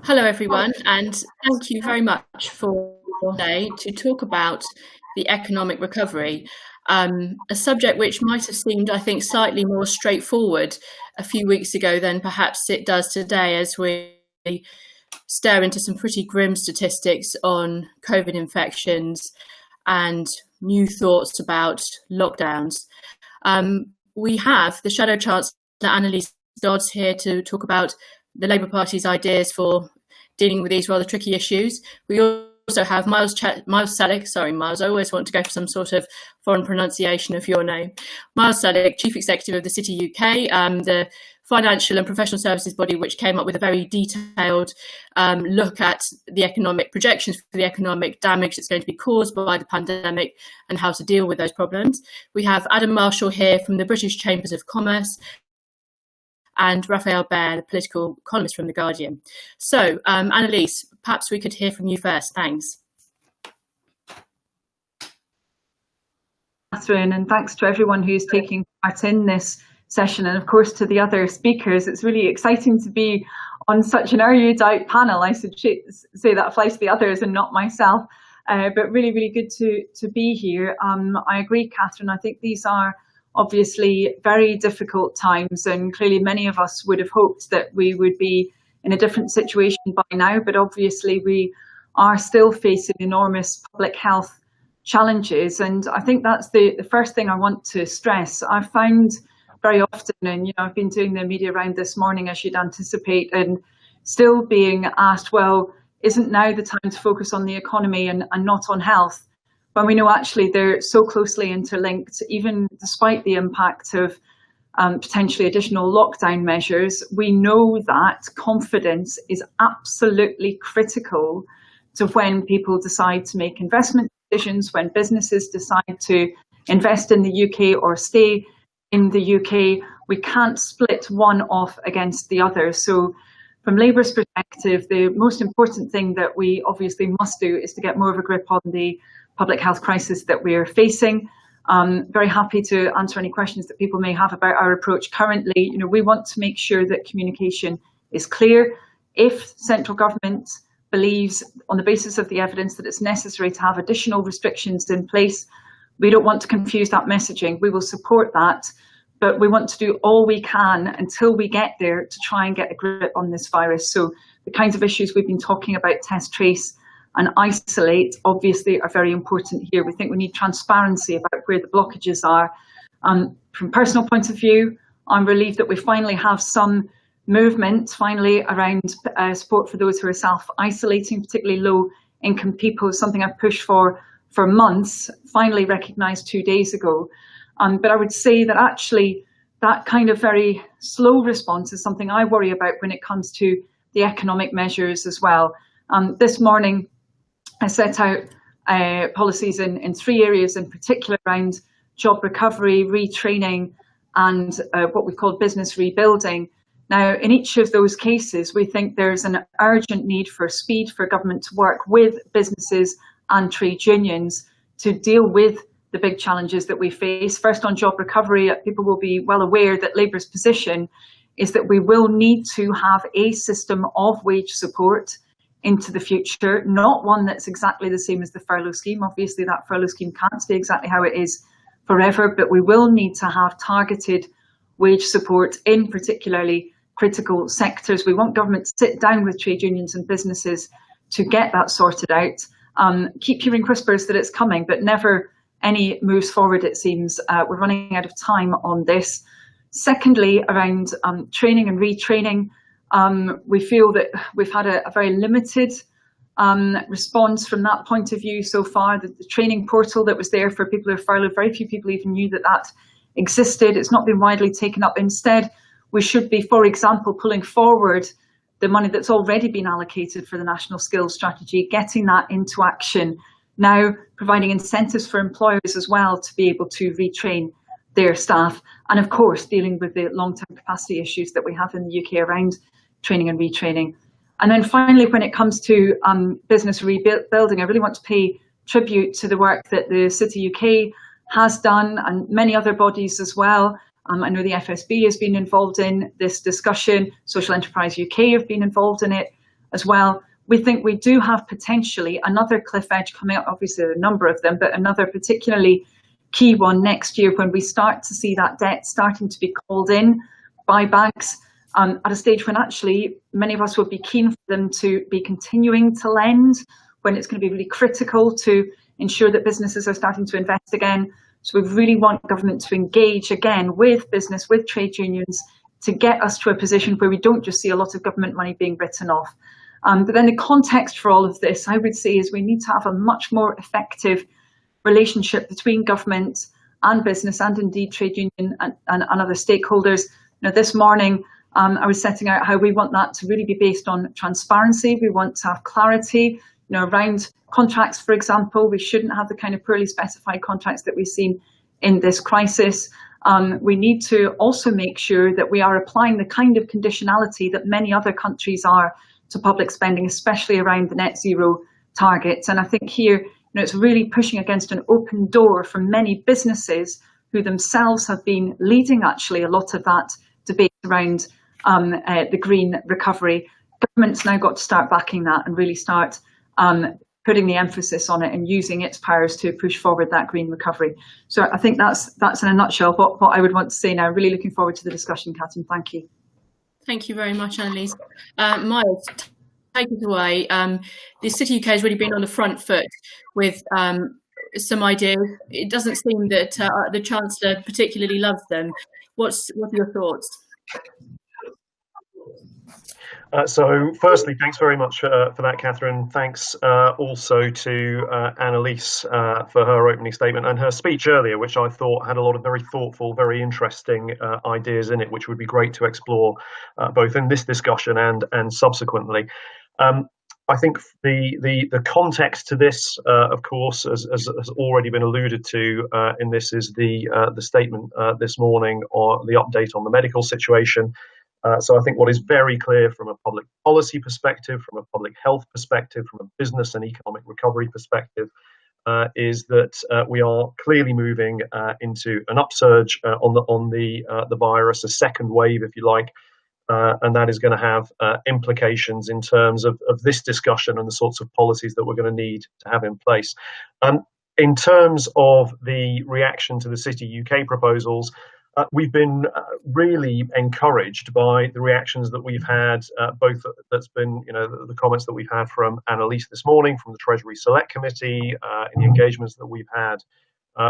Hello, everyone, and thank you very much for today to talk about the economic recovery, a subject which might have seemed, I think, slightly more straightforward a few weeks ago than perhaps it does today, as we stare into some pretty grim statistics on COVID infections and new thoughts about lockdowns. We have the Shadow Chancellor, Anneliese Dodds, here to talk about the Labour Party's ideas for dealing with these rather tricky issues. We also have Miles Celic, sorry Miles, I always want to go for some sort of foreign pronunciation of your name. Miles Celic, Chief Executive of TheCityUK, the financial and professional services body which came up with a very detailed look at the economic projections for the economic damage that's going to be caused by the pandemic and how to deal with those problems. We have Adam Marshall here from the British Chambers of Commerce, and Rafael Behr, the political columnist from The Guardian. So, Anneliese, perhaps we could hear from you first. Thanks. Katherine, and thanks to everyone who's taking part in this session, and of course to the other speakers. It's really exciting to be on such an erudite panel. I should say that applies to the others and not myself, but really, really good to be here. I agree, Katherine. I think these are obviously very difficult times, and clearly many of us would have hoped that we would be in a different situation by now, but obviously we are still facing enormous public health challenges. And I think that's the first thing I want to stress. I've found very often, and I've been doing the media round this morning, as you'd anticipate, and still being asked, well, isn't now the time to focus on the economy and not on health? When we know actually they're so closely interlinked, even despite the impact of potentially additional lockdown measures. We know that confidence is absolutely critical to when people decide to make investment decisions, when businesses decide to invest in the UK or stay in the UK. We can't split one off against the other. So from Labour's perspective, the most important thing that we obviously must do is to get more of a grip on the public health crisis that we're facing. Very happy to answer any questions that people may have about our approach currently. We want to make sure that communication is clear. If central government believes, on the basis of the evidence, that it's necessary to have additional restrictions in place, we don't want to confuse that messaging. We will support that, but we want to do all we can until we get there to try and get a grip on this virus. So the kinds of issues we've been talking about, test, trace, and isolate, obviously are very important here. We think we need transparency about where the blockages are. From a personal point of view, I'm relieved that we finally have some movement finally around support for those who are self-isolating, particularly low-income people, something I've pushed for months, finally recognised 2 days ago. But I would say that actually that kind of very slow response is something I worry about when it comes to the economic measures as well. This morning, I set out policies in 3 areas in particular around job recovery, retraining, and what we've called business rebuilding. Now, in each of those cases, we think there's an urgent need for speed for government to work with businesses and trade unions to deal with the big challenges that we face. First, on job recovery, people will be well aware that Labour's position is that we will need to have a system of wage support into the future, not one that's exactly the same as the furlough scheme. Obviously, that furlough scheme can't stay exactly how it is forever, but we will need to have targeted wage support in particularly critical sectors. We want government to sit down with trade unions and businesses to get that sorted out. Keep hearing whispers that it's coming, but never any moves forward, it seems. We're running out of time on this. Secondly, around training and retraining, we feel that we've had a very limited response from that point of view so far. The training portal that was there for people who are furloughed, very few people even knew that existed. It's not been widely taken up. Instead, we should be, for example, pulling forward the money that's already been allocated for the National Skills Strategy, getting that into action now, providing incentives for employers as well to be able to retrain their staff, and of course dealing with the long-term capacity issues that we have in the UK around training and retraining. And then finally, when it comes to business rebuilding, I really want to pay tribute to the work that the TheCityUK has done and many other bodies as well. I know the FSB has been involved in this discussion, Social Enterprise UK have been involved in it as well. We think we do have potentially another cliff edge coming up, obviously a number of them, but another particularly key one next year when we start to see that debt starting to be called in by banks at a stage when actually many of us would be keen for them to be continuing to lend, when it's going to be really critical to ensure that businesses are starting to invest again. So we really want government to engage again with business, with trade unions, to get us to a position where we don't just see a lot of government money being written off. But then the context for all of this, I would say, is we need to have a much more effective relationship between government and business, and indeed trade union and other stakeholders. This morning I was setting out how we want that to really be based on transparency. We want to have clarity, around contracts, for example. We shouldn't have the kind of poorly specified contracts that we've seen in this crisis. We need to also make sure that we are applying the kind of conditionality that many other countries are to public spending, especially around the net zero targets. And I think here, it's really pushing against an open door for many businesses who themselves have been leading actually a lot of that debate around the green recovery. Government's now got to start backing that and really start putting the emphasis on it and using its powers to push forward that green recovery. So I think that's in a nutshell what I would want to say now. Really looking forward to the discussion, Katherine. Thank you. Thank you very much, Anneliese. Miles, take it away. The City UK has really been on the front foot with some ideas. It doesn't seem that the Chancellor particularly loves them. What are your thoughts? So firstly, thanks very much for that, Katherine. Thanks also to Anneliese for her opening statement and her speech earlier, which I thought had a lot of very thoughtful, very interesting ideas in it, which would be great to explore both in this discussion and subsequently. I think the context to this, of course, as has already been alluded to in this, is the statement this morning, or the update on the medical situation. So I think what is very clear from a public policy perspective, from a public health perspective, from a business and economic recovery perspective, is that we are clearly moving into an upsurge on the virus, a second wave, if you like, and that is going to have implications in terms of this discussion and the sorts of policies that we're going to need to have in place. In terms of the reaction to the City UK proposals, we've been really encouraged by the reactions that we've had, both that's been, the comments that we've had from Anneliese this morning, from the Treasury Select Committee, in the engagements that we've had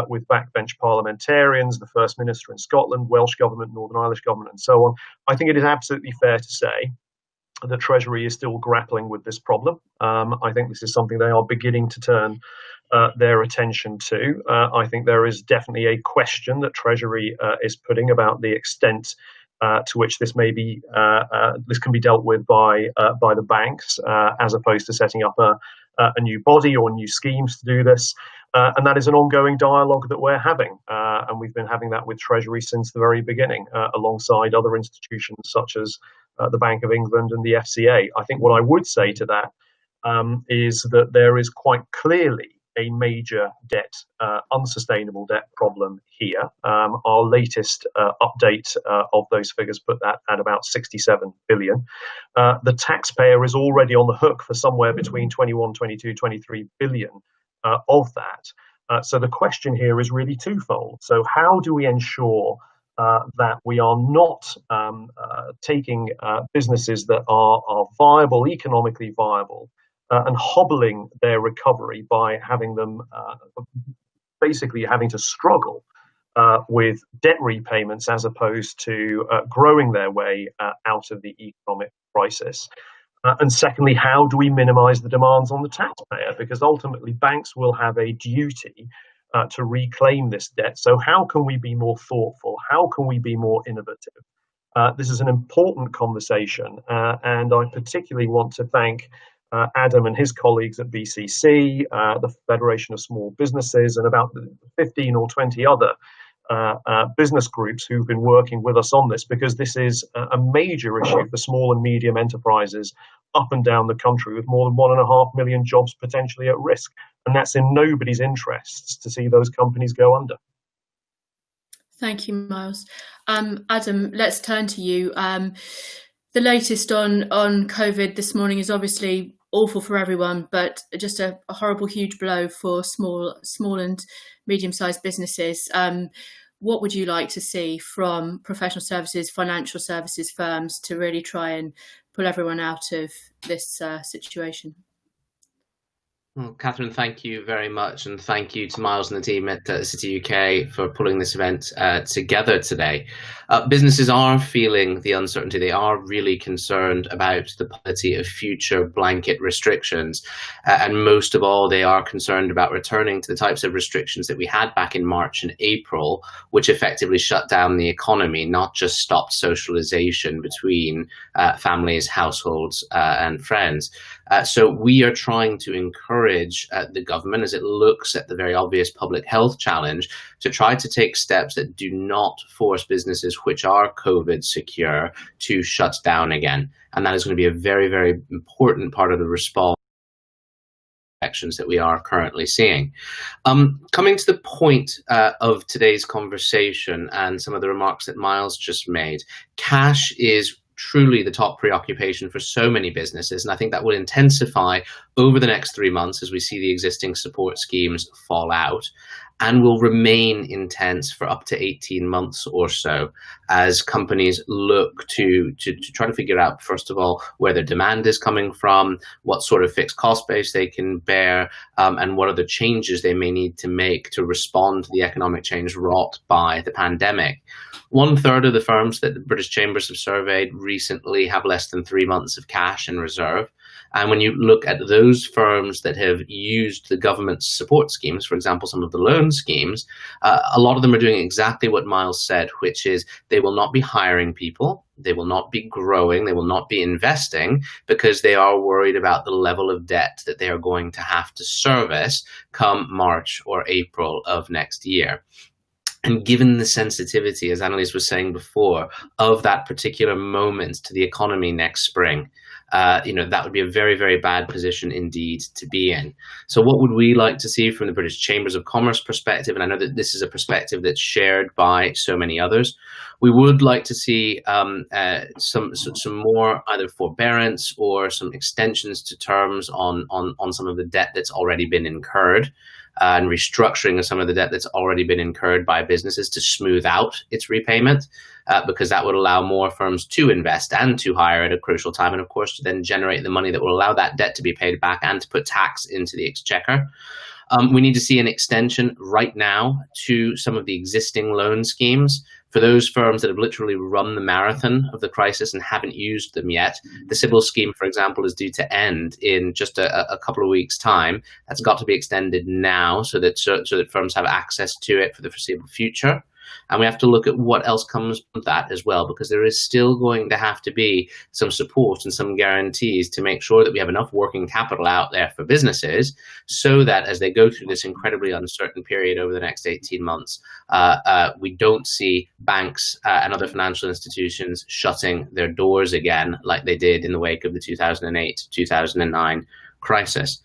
with backbench parliamentarians, the First Minister in Scotland, Welsh Government, Northern Irish Government, and so on. I think it is absolutely fair to say the Treasury is still grappling with this problem. I think this is something they are beginning to turn their attention to. I think there is definitely a question that Treasury is putting about the extent to which this may be this can be dealt with by the banks, as opposed to setting up a new body or new schemes to do this. And that is an ongoing dialogue that we're having, and we've been having that with Treasury since the very beginning, alongside other institutions such as the Bank of England and the FCA. I think what I would say to that is that there is quite clearly a major debt, unsustainable debt problem here. Our latest update of those figures put that at about 67 billion. The taxpayer is already on the hook for somewhere between 21, 22, 23 billion of that. So the question here is really twofold. So how do we ensure that we are not taking businesses that are viable, economically viable, and hobbling their recovery by having them basically having to struggle with debt repayments, as opposed to growing their way out of the economic crisis? And secondly, how do we minimize the demands on the taxpayer? Because ultimately banks will have a duty to reclaim this debt. So how can we be more thoughtful? How can we be more innovative? This is an important conversation, and I particularly want to thank Adam and his colleagues at BCC, the Federation of Small Businesses, and about 15 or 20 other business groups who've been working with us on this, because this is a major issue for small and medium enterprises up and down the country, with more than 1.5 million jobs potentially at risk. And that's in nobody's interests to see those companies go under. Thank you, Miles. Adam, let's turn to you. The latest on COVID this morning is obviously awful for everyone, but just a horrible, huge blow for small and medium-sized businesses. What would you like to see from professional services, financial services firms to really try and pull everyone out of this situation? Well, Katherine, thank you very much, and thank you to Miles and the team at TheCityUK for pulling this event together today. Businesses are feeling the uncertainty. They are really concerned about the possibility of future blanket restrictions, and most of all, they are concerned about returning to the types of restrictions that we had back in March and April, which effectively shut down the economy, not just stopped socialization between families, households, and friends. So we are trying to encourage the government, as it looks at the very obvious public health challenge, to try to take steps that do not force businesses which are COVID secure to shut down again. And that is going to be a very, very important part of the response actions that we are currently seeing. Coming to the point of today's conversation and some of the remarks that Miles just made, cash is truly the top preoccupation for so many businesses. And I think that will intensify over the next 3 months as we see the existing support schemes fall out, and will remain intense for up to 18 months or so as companies look to try to figure out, first of all, where their demand is coming from, what sort of fixed cost base they can bear, and what are the changes they may need to make to respond to the economic change wrought by the pandemic. 1/3 of the firms that the British Chambers have surveyed recently have less than 3 months of cash in reserve. And when you look at those firms that have used the government's support schemes, for example, some of the loan schemes, a lot of them are doing exactly what Miles said, which is they will not be hiring people, they will not be growing, they will not be investing, because they are worried about the level of debt that they are going to have to service come March or April of next year. And given the sensitivity, as Anneliese was saying before, of that particular moment to the economy next spring, that would be a very, very bad position indeed to be in. So what would we like to see from the British Chambers of Commerce perspective? And I know that this is a perspective that's shared by so many others. We would like to see some more either forbearance or some extensions to terms on some of the debt that's already been incurred, and restructuring of some of the debt that's already been incurred by businesses to smooth out its repayment, because that would allow more firms to invest and to hire at a crucial time, and of course to then generate the money that will allow that debt to be paid back and to put tax into the Exchequer. We need to see an extension right now to some of the existing loan schemes. For those firms that have literally run the marathon of the crisis and haven't used them yet, the Sybil scheme, for example, is due to end in just a couple of weeks' time. That's got to be extended now so that firms have access to it for the foreseeable future. And we have to look at what else comes from that as well, because there is still going to have to be some support and some guarantees to make sure that we have enough working capital out there for businesses so that as they go through this incredibly uncertain period over the next 18 months, we don't see banks and other financial institutions shutting their doors again like they did in the wake of the 2008-2009 crisis.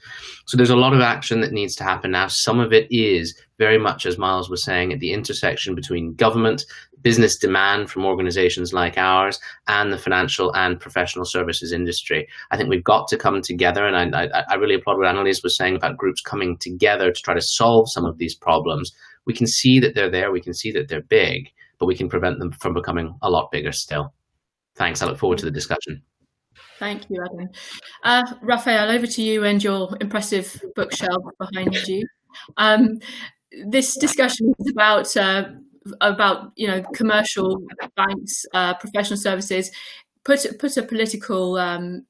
So there's a lot of action that needs to happen now. Some of it is very much, as Miles was saying, at the intersection between government, business demand from organizations like ours, and the financial and professional services industry. I think we've got to come together, and I really applaud what Anneliese was saying about groups coming together to try to solve some of these problems. We can see that they're there, we can see that they're big, but we can prevent them from becoming a lot bigger still. Thanks, I look forward to the discussion. Thank you, Adam. Rafael, over to you and your impressive bookshelf behind you. This discussion is about commercial banks, professional services. Put a political light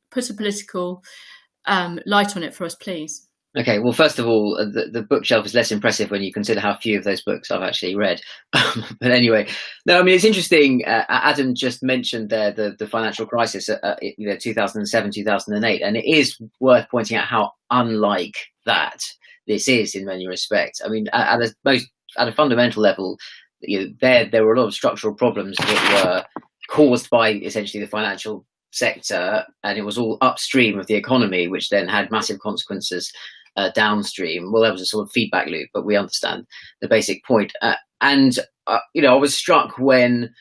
on it for us, please. Okay, well, first of all, the bookshelf is less impressive when you consider how few of those books I've actually read. But anyway, no, I mean, it's interesting. Adam just mentioned there the financial crisis, 2007, 2008, and it is worth pointing out how unlike that this is in many respects. I mean, at a fundamental level, there were a lot of structural problems that were caused by essentially the financial sector, and it was all upstream of the economy, which then had massive consequences downstream. Well, there was a sort of feedback loop, but we understand the basic point. I was struck when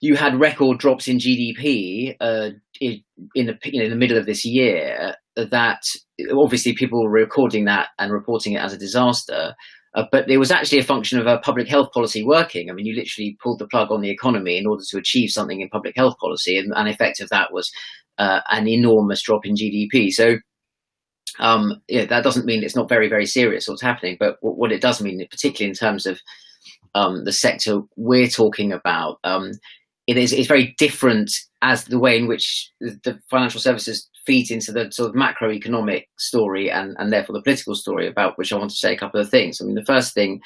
you had record drops in GDP in the middle of this year. That obviously people were recording that and reporting it as a disaster. But it was actually a function of a public health policy working. I mean, you literally pulled the plug on the economy in order to achieve something in public health policy, and an effect of that was an enormous drop in GDP. So that doesn't mean it's not very, very serious what's happening, but what it does mean, particularly in terms of the sector we're talking about, it's very different as the way in which the financial services feeds into the sort of macroeconomic story and therefore the political story, about which I want to say a couple of things. I mean, the first thing,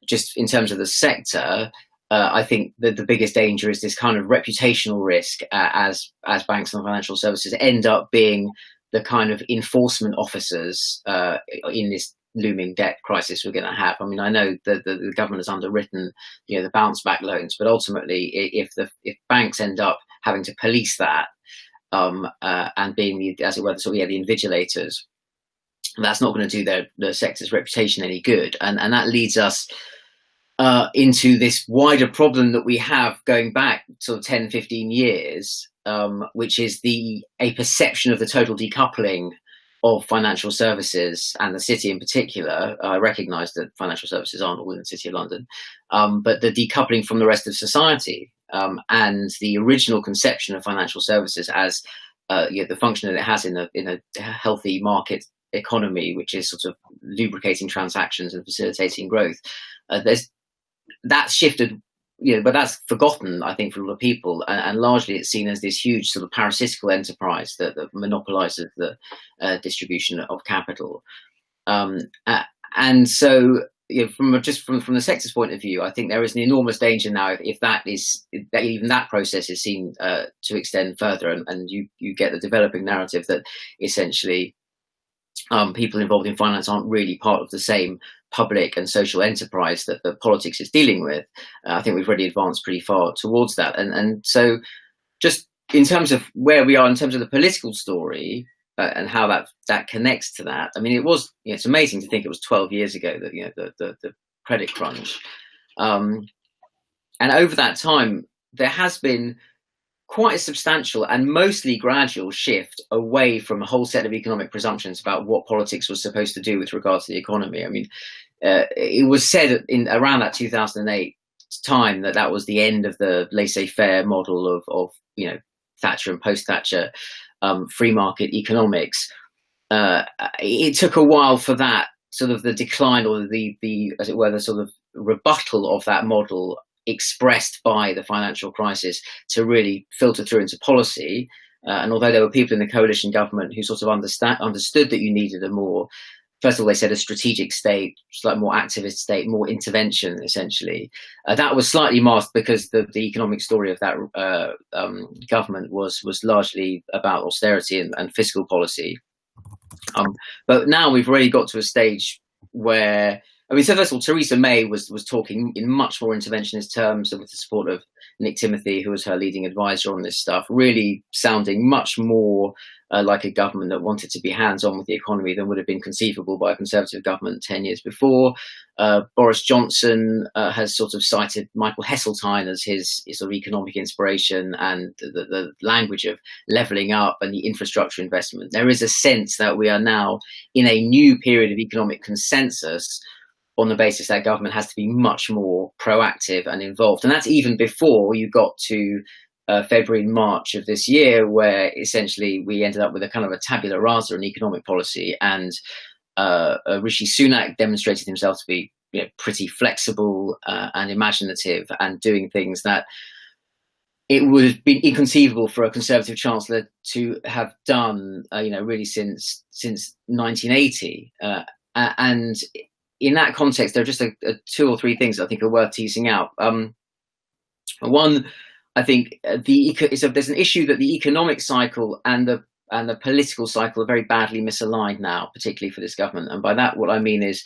just in terms of the sector, I think that the biggest danger is this kind of reputational risk as banks and financial services end up being the kind of enforcement officers in this looming debt crisis we're going to have. I mean, I know that the government has underwritten, the bounce back loans, but ultimately, if banks end up having to police that and being as it were, the invigilators, that's not going to do the sector's reputation any good, and that leads us into this wider problem that we have going back sort of 10, 15 years, which is a perception of the total decoupling of financial services and the city in particular. I recognise that financial services aren't all in the City of London, but the decoupling from the rest of society and the original conception of financial services as the function that it has in a healthy market economy, which is sort of lubricating transactions and facilitating growth. That's shifted, but that's forgotten, I think, for a lot of people, and largely it's seen as this huge sort of parasitical enterprise that monopolizes the distribution of capital. And so, from the sector's point of view, I think there is an enormous danger now if even that process is seen to extend further, and you get the developing narrative that essentially people involved in finance aren't really part of the same public and social enterprise that the politics is dealing with. I think we've already advanced pretty far towards that. And so just in terms of where we are in terms of the political story and how that connects to that, I mean, it's amazing to think it was 12 years ago that, the credit crunch. And over that time, there has been quite a substantial and mostly gradual shift away from a whole set of economic presumptions about what politics was supposed to do with regard to the economy. I mean, it was said around that 2008 time that was the end of the laissez-faire model of Thatcher and post-Thatcher free market economics. It took a while for that sort of the decline, or the as it were, the sort of rebuttal of that model expressed by the financial crisis to really filter through into policy. And although there were people in the coalition government who sort of understood that you needed first of all, they said a strategic state, slightly more activist state, more intervention, essentially. That was slightly masked because the economic story of that government was largely about austerity and fiscal policy. But now we've already got to a stage where, so first of all, Theresa May was talking in much more interventionist terms with the support of Nick Timothy, who was her leading advisor on this stuff, really sounding much more like a government that wanted to be hands-on with the economy than would have been conceivable by a Conservative government 10 years before. Boris Johnson has sort of cited Michael Heseltine as his sort of economic inspiration, and the language of levelling up and the infrastructure investment. There is a sense that we are now in a new period of economic consensus on the basis that government has to be much more proactive and involved. And that's even before you got to February and March of this year, where essentially we ended up with a kind of a tabula rasa in economic policy. And Rishi Sunak demonstrated himself to be pretty flexible and imaginative, and doing things that it would have been inconceivable for a Conservative Chancellor to have done, really since 1980. And in that context, there are just two or three things I think are worth teasing out. One, I think there's an issue that the economic cycle and the political cycle are very badly misaligned now, particularly for this government. And by that, what I mean is,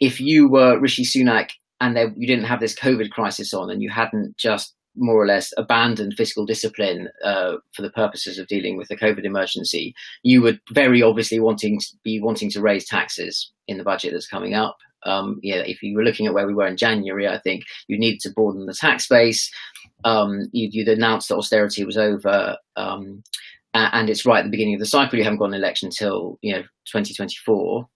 if you were Rishi Sunak and you didn't have this COVID crisis on, and you hadn't just more or less abandoned fiscal discipline for the purposes of dealing with the COVID emergency, you would very obviously wanting to raise taxes in the budget that's coming up. If you were looking at where we were in January, I think you needed to broaden the tax base. You'd announced that austerity was over, and it's right at the beginning of the cycle. You haven't got an election till 2024.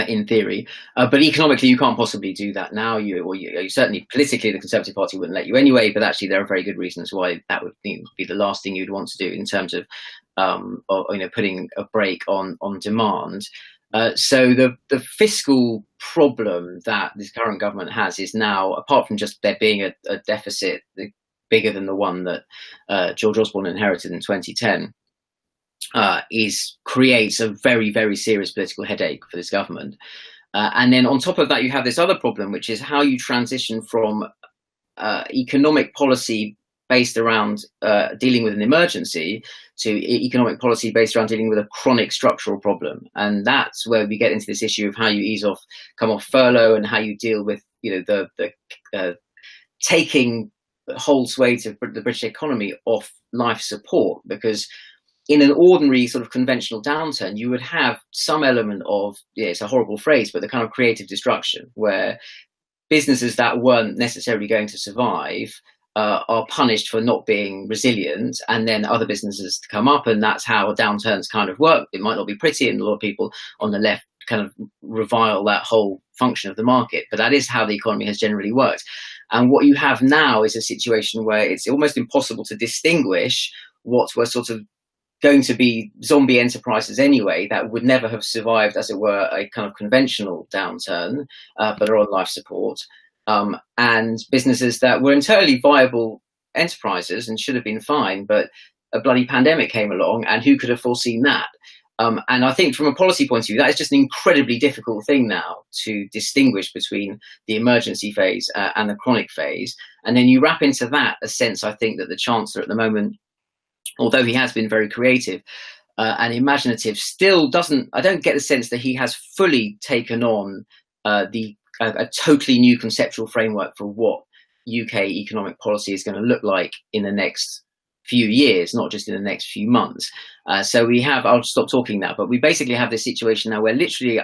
In theory, but economically you can't possibly do that now. You certainly politically the Conservative Party wouldn't let you anyway. But actually, there are very good reasons why that would be the last thing you'd want to do in terms of putting a brake on demand. So the fiscal problem that this current government has is now, apart from just there being a deficit bigger than the one that George Osborne inherited in 2010. Creates a very, very serious political headache for this government. And then on top of that, you have this other problem, which is how you transition from economic policy based around dealing with an emergency to economic policy based around dealing with a chronic structural problem. And that's where we get into this issue of how you come off furlough, and how you deal with the taking hold sway to the British economy off life support, because in an ordinary sort of conventional downturn, you would have some element of, it's a horrible phrase, but the kind of creative destruction, where businesses that weren't necessarily going to survive are punished for not being resilient, and then other businesses come up, and that's how downturns kind of work. It might not be pretty, and a lot of people on the left kind of revile that whole function of the market, but that is how the economy has generally worked. And what you have now is a situation where it's almost impossible to distinguish what were sort of going to be zombie enterprises anyway that would never have survived, as it were, a kind of conventional downturn, but are on life support, and businesses that were entirely viable enterprises and should have been fine, but a bloody pandemic came along, and who could have foreseen that? And I think from a policy point of view, that is just an incredibly difficult thing now to distinguish between the emergency phase and the chronic phase. And then you wrap into that a sense, I think, that the Chancellor at the moment, although he has been very creative and imaginative, still I don't get the sense that he has fully taken on a totally new conceptual framework for what UK economic policy is going to look like in the next few years, not just in the next few months. So I'll stop talking now, but we basically have this situation now where literally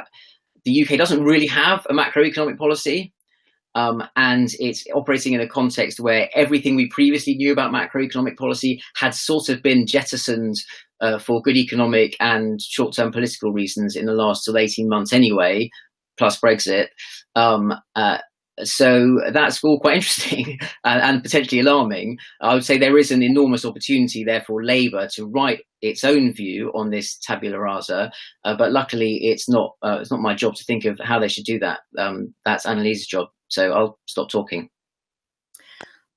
the UK doesn't really have a macroeconomic policy. And it's operating in a context where everything we previously knew about macroeconomic policy had sort of been jettisoned for good economic and short-term political reasons in the last 18 months anyway, plus Brexit. So that's all quite interesting and potentially alarming. I would say there is an enormous opportunity there for Labour to write its own view on this tabula rasa, but luckily it's not my job to think of how they should do that. That's Anneliese's job. So I'll stop talking.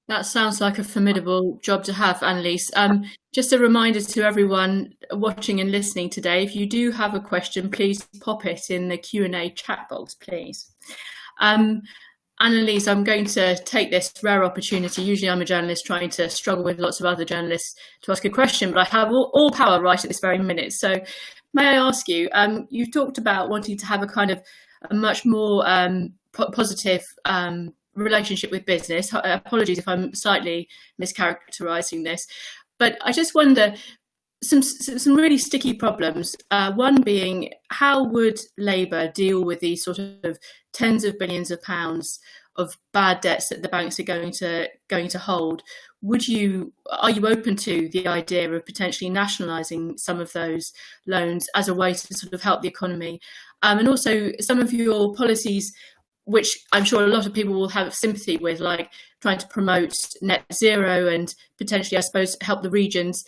That sounds like a formidable job to have, Anneliese. Just a reminder to everyone watching and listening today, if you do have a question, please pop it in the Q&A chat box, please. Anneliese, I'm going to take this rare opportunity. Usually I'm a journalist trying to struggle with lots of other journalists to ask a question, but I have all power right at this very minute. So may I ask you, you've talked about wanting to have a much more positive relationship with business. Apologies if I'm slightly mischaracterizing this, but I just wonder, some really sticky problems. One being, how would Labour deal with these sort of tens of billions of pounds of bad debts that the banks are going to hold? Are you open to the idea of potentially nationalising some of those loans as a way to sort of help the economy? And also some of your policies, which I'm sure a lot of people will have sympathy with, like trying to promote net zero and potentially, I suppose, help the regions.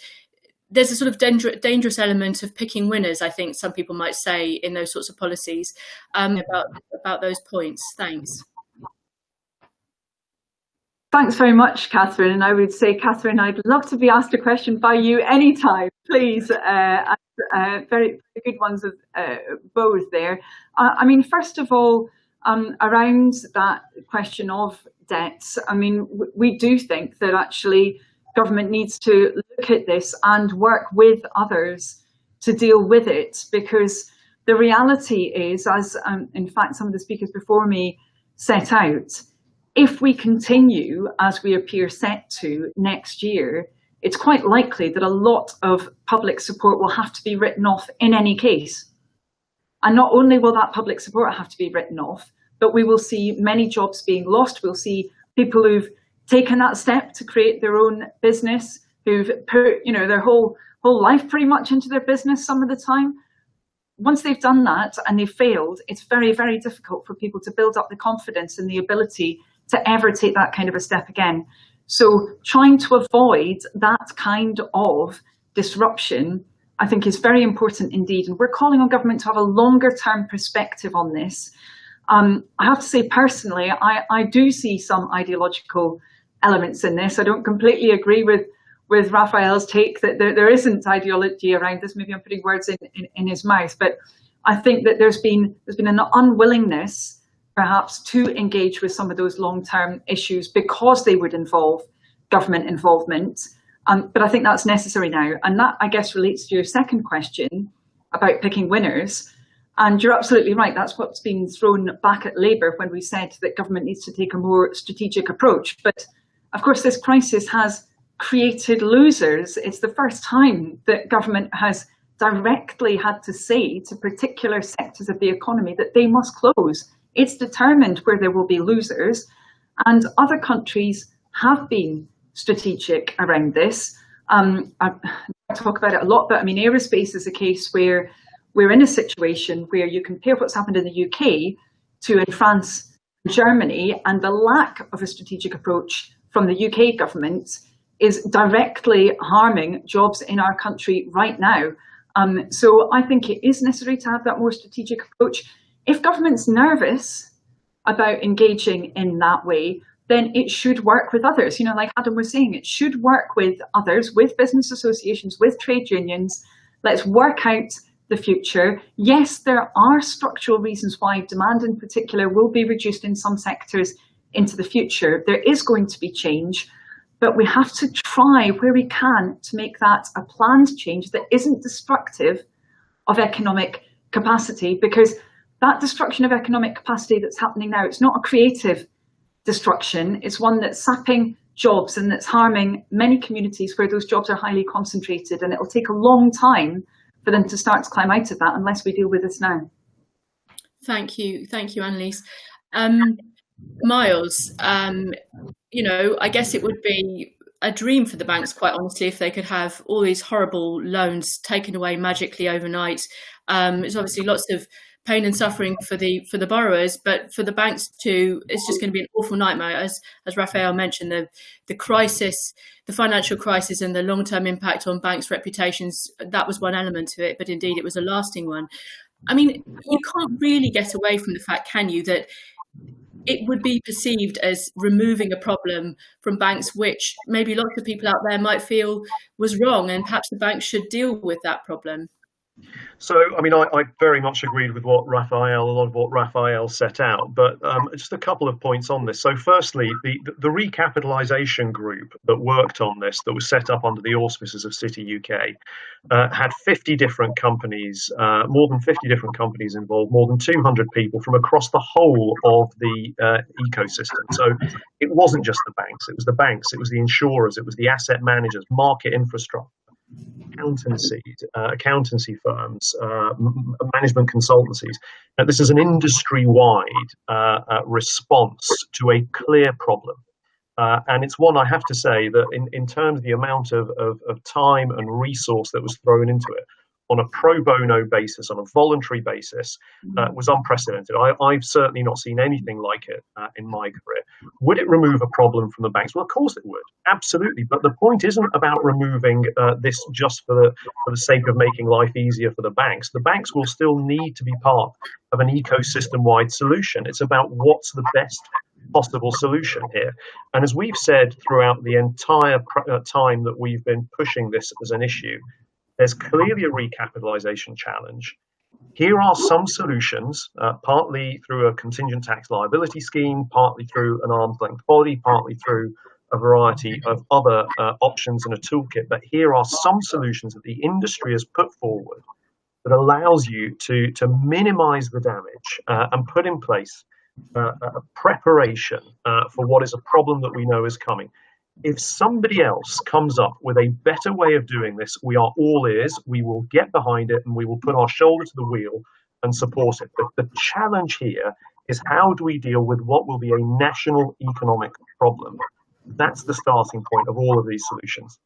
There's a sort of dangerous element of picking winners, I think some people might say, in those sorts of policies. About those points. Thanks. Thanks very much, Katherine. And I would say, Katherine, I'd love to be asked a question by you anytime, please. Very, very good ones of both there. I mean, first of all, around that question of debts, I mean, we do think that actually government needs to look at this and work with others to deal with it, because the reality is, as in fact some of the speakers before me set out, if we continue as we appear set to next year, it's quite likely that a lot of public support will have to be written off in any case. And not only will that public support have to be written off, but we will see many jobs being lost. We'll see people who've taken that step to create their own business, who've put, their whole life pretty much into their business some of the time. Once they've done that and they've failed, it's very, very difficult for people to build up the confidence and the ability to ever take that kind of a step again. So trying to avoid that kind of disruption, I think, is very important indeed. And we're calling on government to have a longer term perspective on this. I have to say, personally, I do see some ideological elements in this. I don't completely agree with Rafael's take that there isn't ideology around this. Maybe I'm putting words in his mouth, but I think that there's been an unwillingness perhaps to engage with some of those long-term issues because they would involve government involvement. But I think that's necessary now. And that, I guess, relates to your second question about picking winners. And you're absolutely right. That's what's been thrown back at Labour when we said that government needs to take a more strategic approach. But of course, this crisis has created losers. It's the first time that government has directly had to say to particular sectors of the economy that they must close. It's determined where there will be losers. And other countries have been strategic around this. I talk about it a lot, but I mean, aerospace is a case where we're in a situation where you compare what's happened in the UK to in France and Germany, and the lack of a strategic approach from the UK government is directly harming jobs in our country right now. So I think it is necessary to have that more strategic approach. If government's nervous about engaging in that way, then it should work with others. Like Adam was saying, it should work with others, with business associations, with trade unions. Let's work out the future. Yes, there are structural reasons why demand in particular will be reduced in some sectors into the future. There is going to be change, but we have to try where we can to make that a planned change that isn't destructive of economic capacity, because that destruction of economic capacity that's happening now, it's not a creative destruction. It's one that's sapping jobs and that's harming many communities where those jobs are highly concentrated, and it'll take a long time for them to start to climb out of that unless we deal with this now. Thank you, Anneliese. Miles, I guess it would be a dream for the banks, quite honestly, if they could have all these horrible loans taken away magically overnight. There's obviously lots of pain and suffering for the borrowers, but for the banks too, it's just going to be an awful nightmare. As Rafael mentioned, the crisis, the financial crisis, and the long-term impact on banks' reputations, that was one element to it, but indeed it was a lasting one. I mean, you can't really get away from the fact, can you, that it would be perceived as removing a problem from banks, which maybe lots of people out there might feel was wrong, and perhaps the banks should deal with that problem. So, I mean, I very much agreed with a lot of what Rafael set out, but just a couple of points on this. So firstly, the recapitalisation group that worked on this, that was set up under the auspices of TheCityUK, had 50 different companies, more than 50 different companies involved, more than 200 people from across the whole of the ecosystem. So it wasn't just the banks, it was the insurers, it was the asset managers, market infrastructure, accountancy firms, management consultancies. Now, this is an industry-wide response to a clear problem. And it's one, I have to say, that in terms of the amount of time and resource that was thrown into it, on a pro bono basis, on a voluntary basis, was unprecedented. I've certainly not seen anything like it in my career. Would it remove a problem from the banks? Well, of course it would, absolutely. But the point isn't about removing this just for the sake of making life easier for the banks. The banks will still need to be part of an ecosystem-wide solution. It's about what's the best possible solution here. And as we've said throughout the entire time that we've been pushing this as an issue, there's clearly a recapitalisation challenge. Here are some solutions, partly through a contingent tax liability scheme, partly through an arm's length body, partly through a variety of other options in a toolkit. But here are some solutions that the industry has put forward that allows you to minimise the damage and put in place a preparation for what is a problem that we know is coming. If somebody else comes up with a better way of doing this, we are all ears, we will get behind it, and we will put our shoulder to the wheel and support it. But the challenge here is, how do we deal with what will be a national economic problem? That's the starting point of all of these solutions.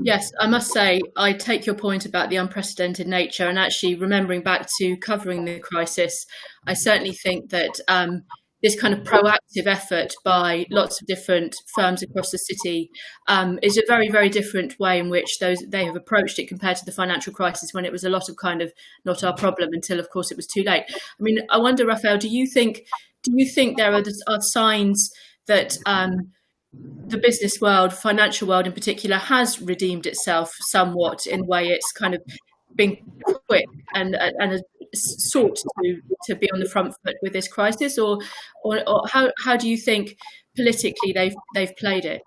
Yes, I must say, I take your point about the unprecedented nature, and actually remembering back to covering the crisis, I certainly think that this kind of proactive effort by lots of different firms across the city is a very, very different way in which they have approached it compared to the financial crisis, when it was a lot of kind of not our problem until, of course, it was too late. I mean, I wonder, Rafael, do you think there are signs that the business world, financial world in particular, has redeemed itself somewhat in a way it's kind of been quick and has sought to be on the front foot with this crisis, or how do you think politically they've played it?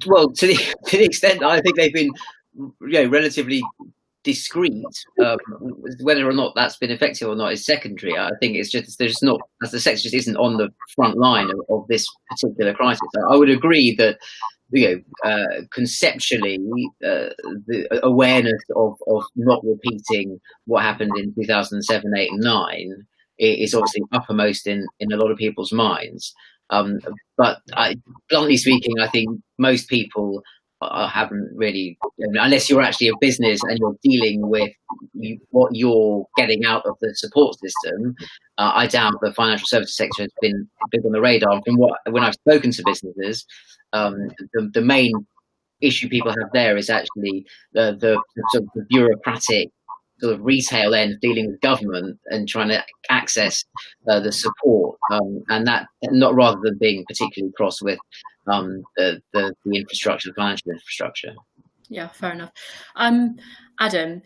Well, to the extent I think they've been relatively discreet. Whether or not that's been effective or not is secondary. I think it's just there's not, as the sector just isn't on the front line of this particular crisis. I would agree that conceptually the awareness of not repeating what happened in 2007, 8, and 9 is obviously uppermost in a lot of people's minds. But bluntly speaking, I think most people haven't really, unless you're actually a business and you're dealing with what you're getting out of the support system. I doubt the financial services sector has been big on the radar. From when I've spoken to businesses, the main issue people have there is actually the sort of bureaucratic sort of retail end, dealing with government and trying to access the support, and that not rather than being particularly cross with the infrastructure, the financial infrastructure. Yeah, fair enough. Adam,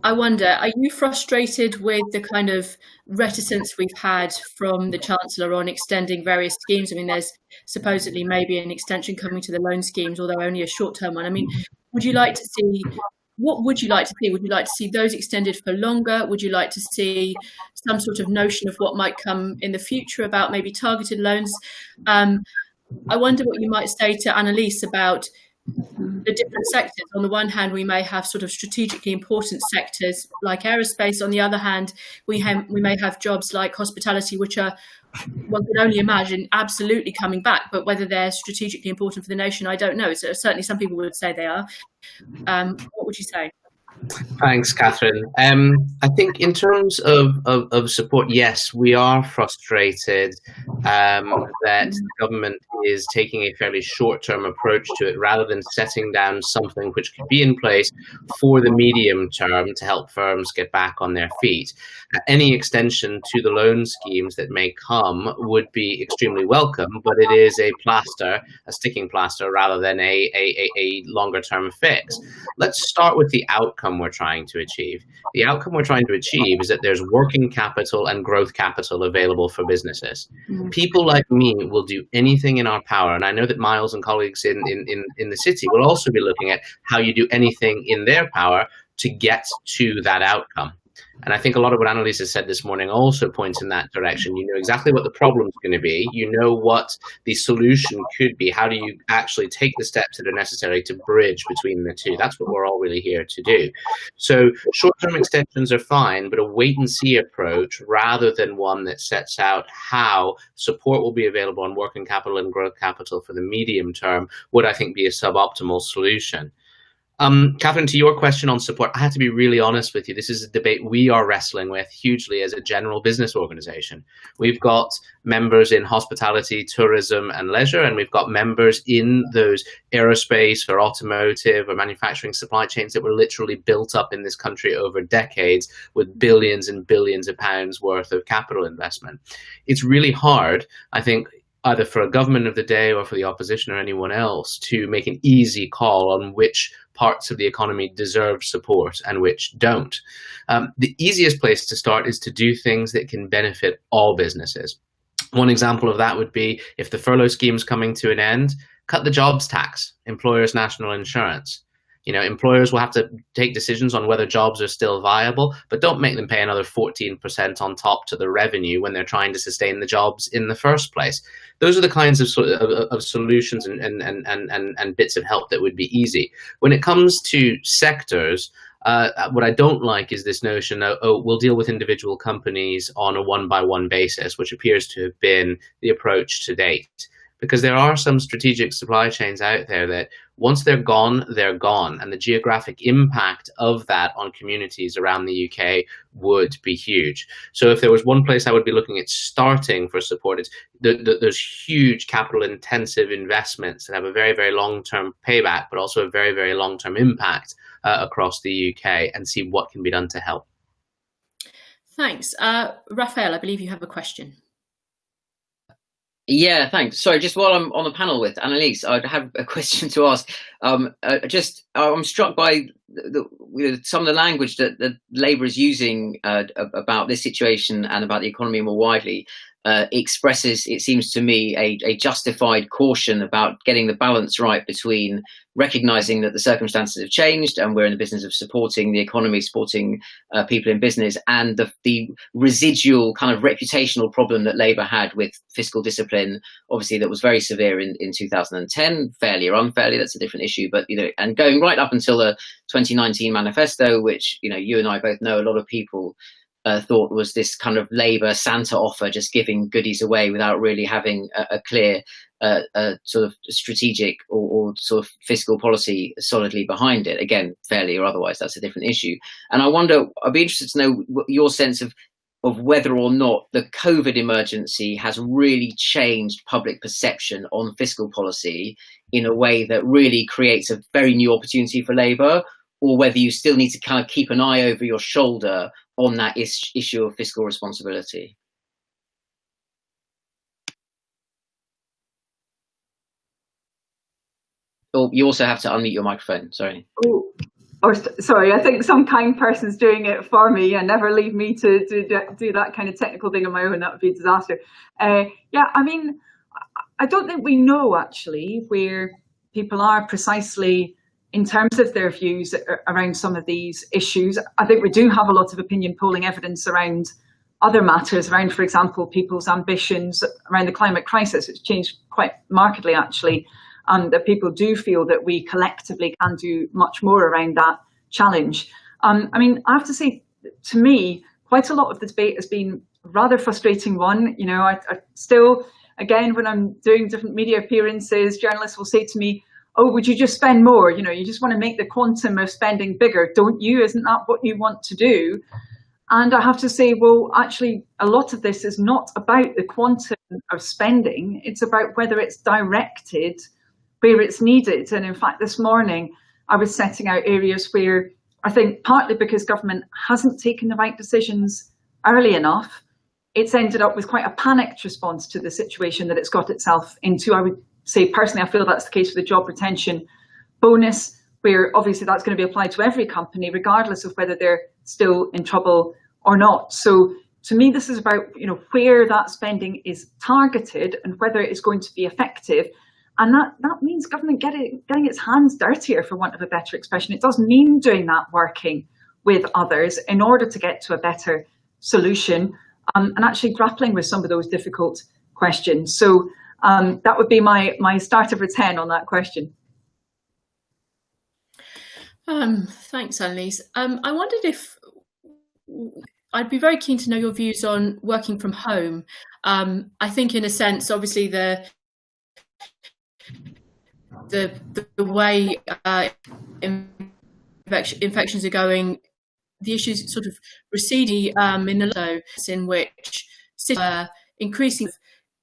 I wonder, are you frustrated with the kind of reticence we've had from the Chancellor on extending various schemes? I mean, there's supposedly maybe an extension coming to the loan schemes, although only a short-term one. I mean, what would you like to see? Would you like to see those extended for longer? Would you like to see some sort of notion of what might come in the future about maybe targeted loans? I wonder what you might say to Anneliese about the different sectors. On the one hand, we may have sort of strategically important sectors like aerospace. On the other hand, we may have jobs like hospitality, which are, one can only imagine, absolutely coming back. But whether they're strategically important for the nation, I don't know. So certainly some people would say they are. What would you say? Thanks, Katherine. I think in terms of support, yes, we are frustrated that the government is taking a fairly short-term approach to it rather than setting down something which could be in place for the medium term to help firms get back on their feet. Any extension to the loan schemes that may come would be extremely welcome, but it is a sticking plaster rather than a longer-term fix. Let's start with the outcome we're trying to achieve. The outcome we're trying to achieve is that there's working capital and growth capital available for businesses. People like me will do anything in our power, and I know that Miles and colleagues in the city will also be looking at how you do anything in their power to get to that outcome. And I think a lot of what Anneliese has said this morning also points in that direction. You know exactly what the problem is going to be. You know what the solution could be. How do you actually take the steps that are necessary to bridge between the two? That's what we're all really here to do. So short-term extensions are fine, but a wait-and-see approach rather than one that sets out how support will be available on working capital and growth capital for the medium term would, I think, be a suboptimal solution. Katherine, to your question on support, I have to be really honest with you. This is a debate we are wrestling with hugely as a general business organization. We've got members in hospitality, tourism, and leisure, and we've got members in those aerospace or automotive or manufacturing supply chains that were literally built up in this country over decades with billions and billions of pounds worth of capital investment. It's really hard, I think, either for a government of the day or for the opposition or anyone else to make an easy call on which parts of the economy deserve support and which don't. The easiest place to start is to do things that can benefit all businesses. One example of that would be, if the furlough scheme is coming to an end, cut the jobs tax, employers' national insurance. You know, employers will have to take decisions on whether jobs are still viable, but don't make them pay another 14% on top to the revenue when they're trying to sustain the jobs in the first place. Those are the kinds of solutions and bits of help that would be easy. When it comes to sectors, What I don't like is this notion of, oh, we'll deal with individual companies on a one-by-one basis, which appears to have been the approach to date. Because there are some strategic supply chains out there that once they're gone, and the geographic impact of that on communities around the UK would be huge. So if there was one place I would be looking at starting for support, it's there's huge capital-intensive investments that have a very, very long-term payback, but also a very, very long-term impact across the UK, and see what can be done to help. Thanks. Rafael, I believe you have a question. Yeah, thanks. Sorry, just while I'm on the panel with Anneliese, I have a question to ask. I'm struck by some of the language that Labour is using about this situation and about the economy more widely. Expresses, it seems to me, a justified caution about getting the balance right between recognising that the circumstances have changed and we're in the business of supporting the economy, supporting people in business, and the residual kind of reputational problem that Labour had with fiscal discipline, obviously that was very severe in 2010, fairly or unfairly, that's a different issue, but and going right up until the 2019 manifesto, which you and I both know a lot of people thought was this kind of Labour Santa offer, just giving goodies away without really having a clear sort of strategic or sort of fiscal policy solidly behind it. Again, fairly or otherwise, that's a different issue. And I wonder, I'd be interested to know your sense of whether or not the COVID emergency has really changed public perception on fiscal policy in a way that really creates a very new opportunity for Labour, or whether you still need to kind of keep an eye over your shoulder on that issue of fiscal responsibility. Oh, you also have to unmute your microphone, sorry. Oh, sorry, I think some kind person's doing it for me, and never leave me to do that kind of technical thing on my own. That would be a disaster. Yeah, I mean, I don't think we know actually where people are precisely in terms of their views around some of these issues. I think we do have a lot of opinion polling evidence around other matters, around, for example, people's ambitions around the climate crisis. It's changed quite markedly, actually, and that people do feel that we collectively can do much more around that challenge. I mean, I have to say, to me, quite a lot of the debate has been a rather frustrating one. I still, again, when I'm doing different media appearances, journalists will say to me, oh, would you just spend more? You just want to make the quantum of spending bigger, don't you? Isn't that what you want to do? And I have to say, well, actually, a lot of this is not about the quantum of spending. It's about whether it's directed where it's needed. And in fact, this morning, I was setting out areas where I think partly because government hasn't taken the right decisions early enough, it's ended up with quite a panicked response to the situation that it's got itself into. I would say personally, I feel that's the case for the job retention bonus, where obviously that's going to be applied to every company, regardless of whether they're still in trouble or not. So to me, this is about where that spending is targeted and whether it is going to be effective. And that means government getting its hands dirtier, for want of a better expression. It does mean doing that, working with others in order to get to a better solution, and actually grappling with some of those difficult questions. So that would be my start of a 10 on that question. Thanks, Anneliese. I wondered if I'd be very keen to know your views on working from home. I think, in a sense, obviously the way infections are going, the issues sort of receding in which cities are increasing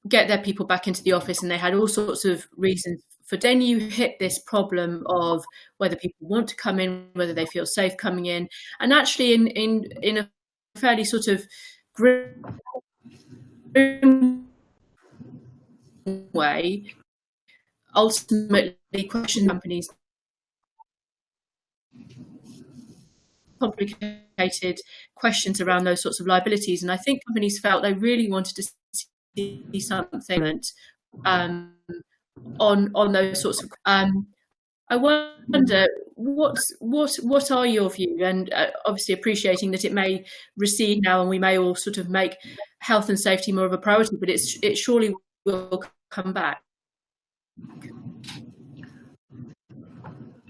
get their people back into the office, and they had all sorts of reasons for. Then you hit this problem of whether people want to come in, whether they feel safe coming in, and actually in a fairly sort of grim way, ultimately question companies complicated questions around those sorts of liabilities. And I think companies felt they really wanted to see something on those sorts of. I wonder what are your views, and obviously appreciating that it may recede now, and we may all sort of make health and safety more of a priority, but it surely will come back.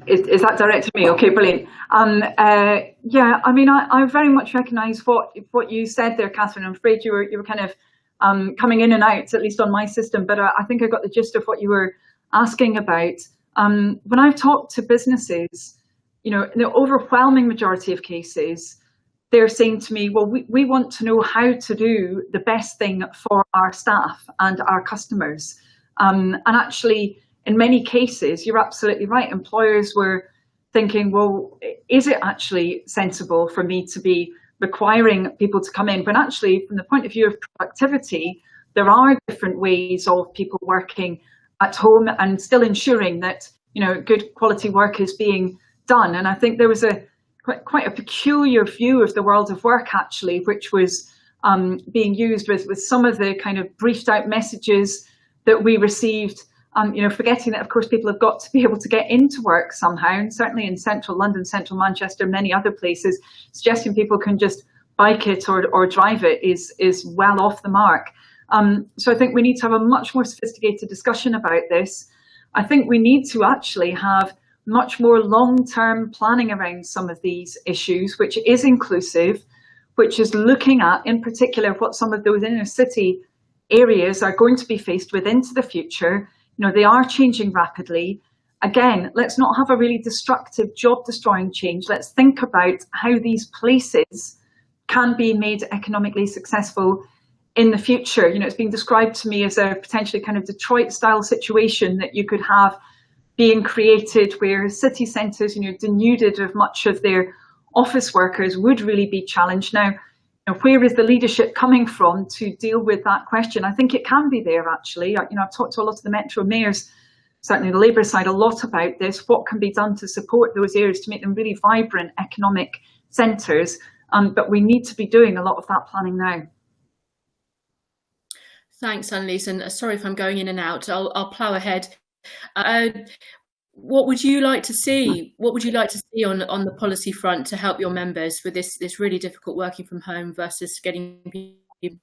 Is that directed at me? Okay, brilliant. Yeah, I mean, I very much recognise what you said there, Katherine. I'm afraid you were kind of coming in and out, at least on my system, but I think I got the gist of what you were asking about. When I've talked to businesses, in the overwhelming majority of cases, they're saying to me, well, we want to know how to do the best thing for our staff and our customers. And actually, in many cases, you're absolutely right. Employers were thinking, well, is it actually sensible for me to be requiring people to come in? When actually, from the point of view of productivity, there are different ways of people working at home and still ensuring that, good quality work is being done. And I think there was quite a peculiar view of the world of work, actually, which was being used with some of the kind of briefed out messages that we received, forgetting that, of course, people have got to be able to get into work somehow, and certainly in central London, central Manchester, many other places, suggesting people can just bike it or drive it is well off the mark. So I think we need to have a much more sophisticated discussion about this. I think we need to actually have much more long-term planning around some of these issues, which is inclusive, which is looking at, in particular, what some of those inner city areas are going to be faced with into the future. They are changing rapidly. Again, let's not have a really destructive, job-destroying change. Let's think about how these places can be made economically successful in the future. It's being described to me as a potentially kind of Detroit-style situation that you could have being created where city centres, denuded of much of their office workers, would really be challenged. Now, where is the leadership coming from to deal with that question? I think it can be there, actually. I've talked to a lot of the metro mayors, certainly the Labour side, a lot about this. What can be done to support those areas to make them really vibrant economic centres? But we need to be doing a lot of that planning now. Thanks, Anneliese, and sorry if I'm going in and out. I'll plough ahead. What would you like to see? What would you like to see on the policy front to help your members with this really difficult working from home versus getting people?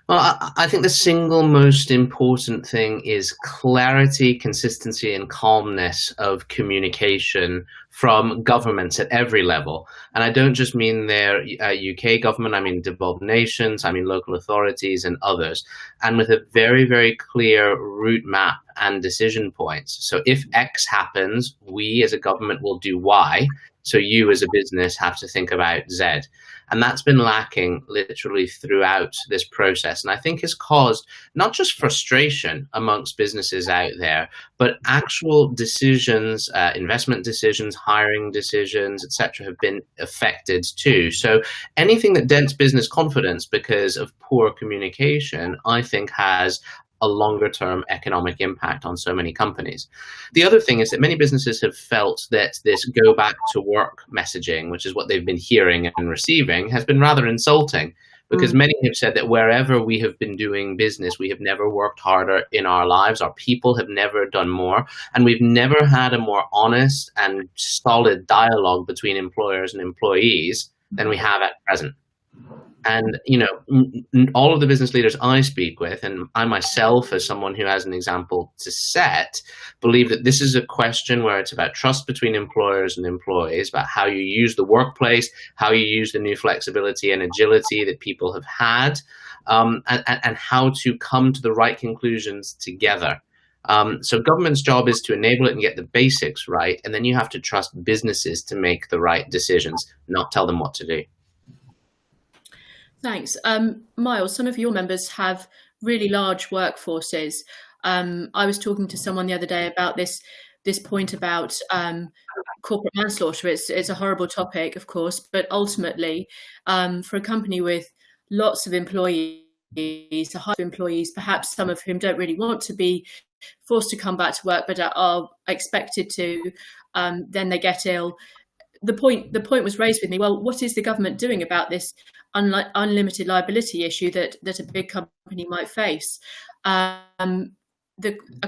Well, I think the single most important thing is clarity, consistency, and calmness of communication from governments at every level. And I don't just mean their UK government, I mean devolved nations, I mean local authorities and others, and with a very, very clear route map and decision points. So if X happens, we as a government will do Y. So you as a business have to think about Z. And that's been lacking literally throughout this process. And I think has caused not just frustration amongst businesses out there, but actual decisions, investment decisions, hiring decisions, etc., have been affected too. So anything that dents business confidence because of poor communication, I think has a longer term economic impact on so many companies. The other thing is that many businesses have felt that this go back to work messaging, which is what they've been hearing and receiving, has been rather insulting, because many have said that wherever we have been doing business, we have never worked harder in our lives. Our people have never done more, and we've never had a more honest and solid dialogue between employers and employees than we have at present. And, all of the business leaders I speak with, and I myself, as someone who has an example to set, believe that this is a question where it's about trust between employers and employees, about how you use the workplace, how you use the new flexibility and agility that people have had, and how to come to the right conclusions together. So government's job is to enable it and get the basics right, and then you have to trust businesses to make the right decisions, not tell them what to do. Thanks. Miles, some of your members have really large workforces. I was talking to someone the other day about this point about corporate manslaughter. It's a horrible topic, of course, but ultimately, for a company with lots of employees, a high employees, perhaps some of whom don't really want to be forced to come back to work, but are expected to, then they get ill. The point was raised with me, well, what is the government doing about this unlimited liability issue that a big company might face? A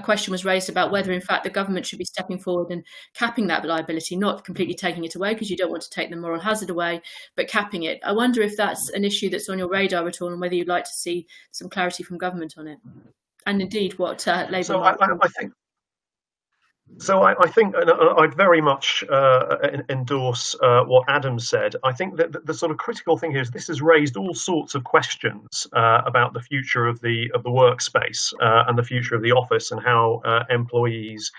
question was raised about whether, in fact, the government should be stepping forward and capping that liability, not completely taking it away, because you don't want to take the moral hazard away, but capping it. I wonder if that's an issue that's on your radar at all, and whether you'd like to see some clarity from government on it. And indeed, what Labour... So I think... So I think I'd very much endorse what Adam said. I think that the sort of critical thing here is this has raised all sorts of questions about the future of the workspace and the future of the office and how employees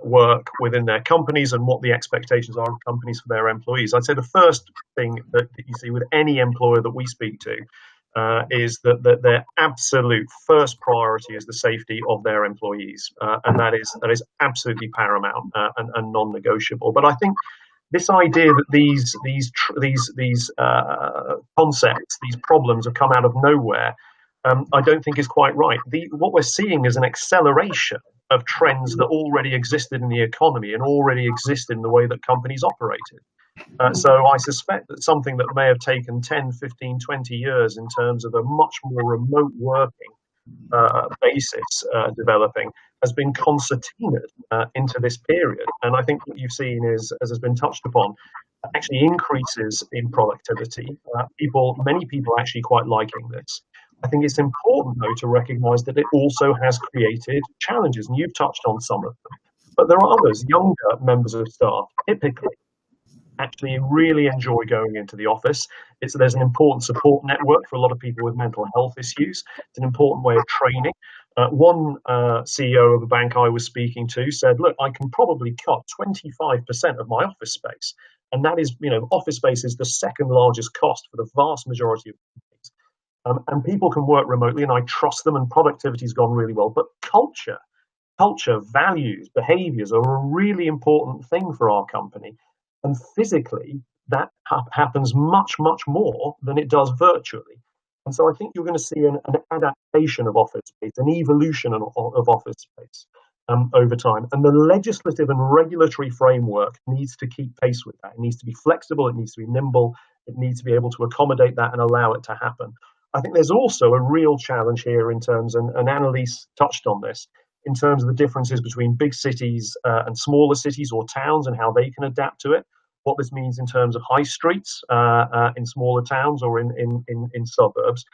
work within their companies and what the expectations are of companies for their employees. I'd say the first thing that you see with any employer that we speak to is that their absolute first priority is the safety of their employees, and that is absolutely paramount and non-negotiable. But I think this idea that these concepts, these problems, have come out of nowhere, I don't think is quite right. What we're seeing is an acceleration of trends that already existed in the economy and already exist in the way that companies operated. So I suspect that something that may have taken 10, 15, 20 years in terms of a much more remote working basis developing has been concertinaed into this period. And I think what you've seen is, as has been touched upon, actually increases in productivity. Many people are actually quite liking this. I think it's important, though, to recognise that it also has created challenges, and you've touched on some of them. But there are others, younger members of staff, typically actually really enjoy going into the office. There's an important support network for a lot of people with mental health issues. It's an important way of training. One CEO of a bank I was speaking to said, look, I can probably cut 25% of my office space. And that is, office space is the second largest cost for the vast majority of companies. And people can work remotely, and I trust them, and productivity's gone really well. But culture, values, behaviors are a really important thing for our company. And physically, that happens much, much more than it does virtually. And so I think you're going to see an adaptation of office space, an evolution of office space over time. And the legislative and regulatory framework needs to keep pace with that. It needs to be flexible. It needs to be nimble. It needs to be able to accommodate that and allow it to happen. I think there's also a real challenge here in terms, and Anneliese touched on this, in terms of the differences between big cities and smaller cities or towns and how they can adapt to it. What this means in terms of high streets in smaller towns or in suburbs.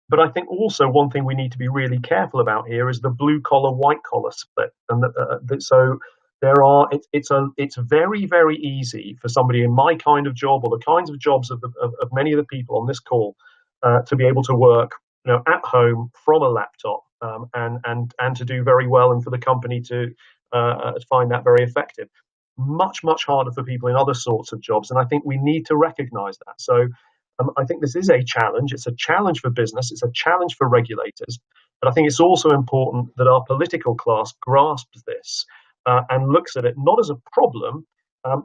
But I think also one thing we need to be really careful about here is the blue collar, white collar split. And so it's very, very easy for somebody in my kind of job or the kinds of jobs of many of the people on this call to be able to work at home from a laptop and to do very well, and for the company to find that very effective. Much, much harder for people in other sorts of jobs. And I think we need to recognize that. So I think this is a challenge. It's a challenge for business. It's a challenge for regulators. But I think it's also important that our political class grasps this and looks at it not as a problem,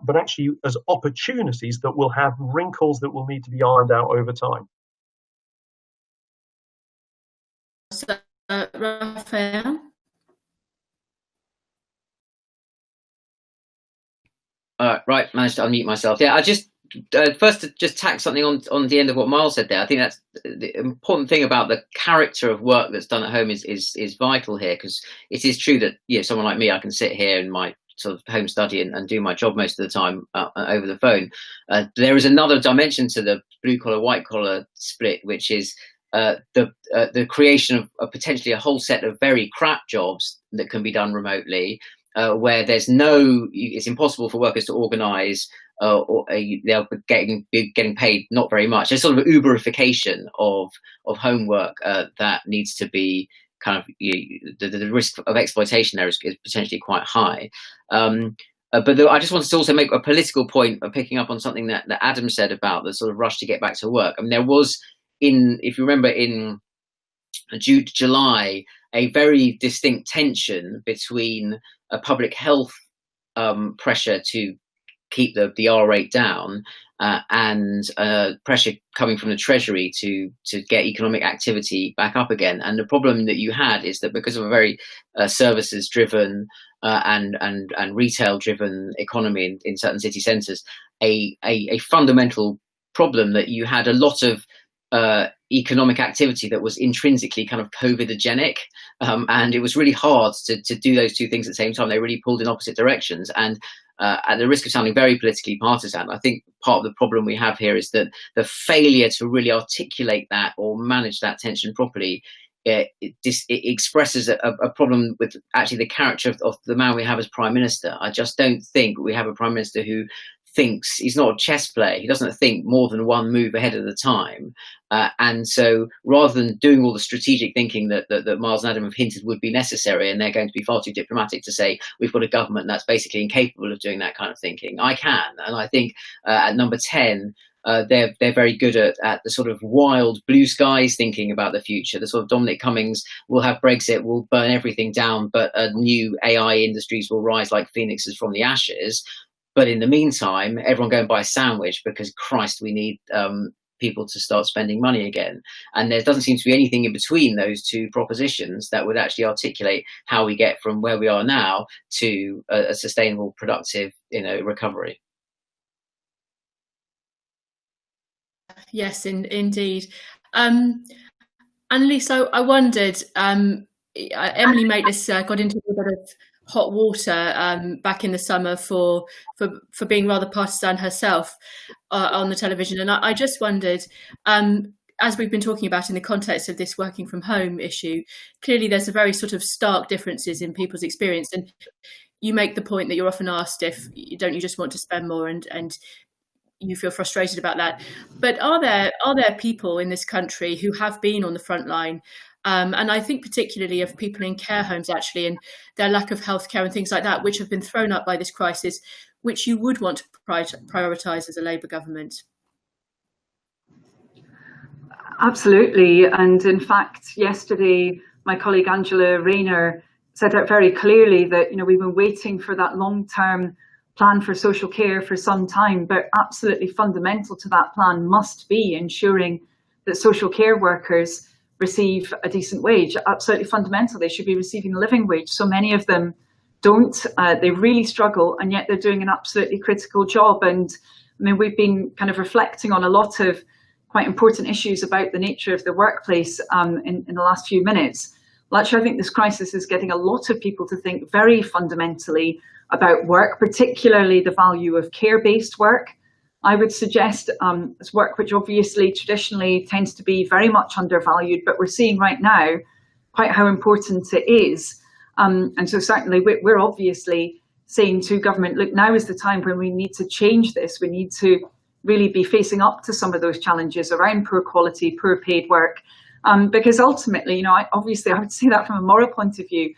but actually as opportunities that will have wrinkles that will need to be ironed out over time. Rafael? Right, managed to unmute myself. Yeah, I just first to just tack something on the end of what Miles said there. I think that's the important thing about the character of work that's done at home is vital here, because it is true that someone like me, I can sit here in my sort of home study and do my job most of the time over the phone. There is another dimension to the blue collar white collar split, which is the creation of potentially a whole set of very crap jobs that can be done remotely. Where it's impossible for workers to organise, or they're getting paid not very much. There's sort of an Uberification of homework that needs to be kind of the risk of exploitation there is potentially quite high. But I just wanted to also make a political point of picking up on something that Adam said about the sort of rush to get back to work. I mean, there was if you remember in July, a very distinct tension between a public health pressure to keep the R rate down and pressure coming from the Treasury to get economic activity back up again. And the problem that you had is that because of a very services-driven and retail-driven economy in certain city centres, a fundamental problem that you had a lot of economic activity that was intrinsically kind of COVID-agenic, and it was really hard to do those two things at the same time. They really pulled in opposite directions, and at the risk of sounding very politically partisan, I think part of the problem we have here is that the failure to really articulate that or manage that tension properly it expresses a problem with actually the character of the man we have as Prime Minister. I just don't think we have a Prime Minister who thinks, he's not a chess player. He doesn't think more than one move ahead at a time. And so rather than doing all the strategic thinking that Miles and Adam have hinted would be necessary, and they're going to be far too diplomatic to say we've got a government that's basically incapable of doing that kind of thinking, I can. And I think at number 10, they're very good at the sort of wild blue skies thinking about the future. The sort of Dominic Cummings will have Brexit, will burn everything down, but new AI industries will rise like phoenixes from the ashes. But in the meantime, everyone go and buy a sandwich because Christ, we need people to start spending money again. And there doesn't seem to be anything in between those two propositions that would actually articulate how we get from where we are now to a sustainable, productive, recovery. Yes, indeed. Anneliese, I wondered, Emily Maitlis got into a bit of hot water back in the summer for being rather partisan herself on the television. And I just wondered, as we've been talking about in the context of this working from home issue, clearly there's a very sort of stark differences in people's experience. And you make the point that you're often asked if don't you just want to spend more and you feel frustrated about that. But are there people in this country who have been on the front line? And I think particularly of people in care homes, actually, and their lack of healthcare and things like that, which have been thrown up by this crisis, which you would want to prioritise as a Labour government. Absolutely. And in fact, yesterday, my colleague Angela Rayner set out very clearly that, we've been waiting for that long-term plan for social care for some time, but absolutely fundamental to that plan must be ensuring that social care workers receive a decent wage. Absolutely fundamental. They should be receiving a living wage. So many of them don't. They really struggle, and yet they're doing an absolutely critical job. And I mean, we've been kind of reflecting on a lot of quite important issues about the nature of the workplace in the last few minutes. Well, actually, I think this crisis is getting a lot of people to think very fundamentally about work, particularly the value of care-based work. I would suggest it's work which obviously traditionally tends to be very much undervalued, but we're seeing right now quite how important it is. And so certainly we're obviously saying to government, look, now is the time when we need to change this. We need to really be facing up to some of those challenges around poor quality, poor paid work. Because ultimately, I would say that from a moral point of view,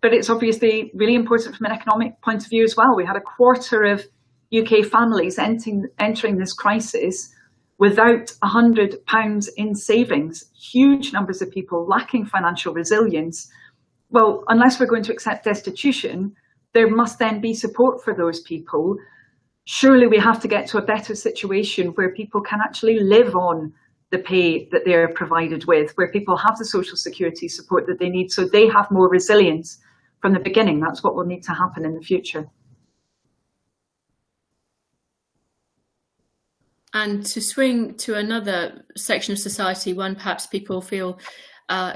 but it's obviously really important from an economic point of view as well. We had a quarter of UK families entering this crisis without £100 in savings, huge numbers of people lacking financial resilience. Well, unless we're going to accept destitution, there must then be support for those people. Surely we have to get to a better situation where people can actually live on the pay that they're provided with, where people have the social security support that they need so they have more resilience from the beginning. That's what will need to happen in the future. And to swing to another section of society, one perhaps people feel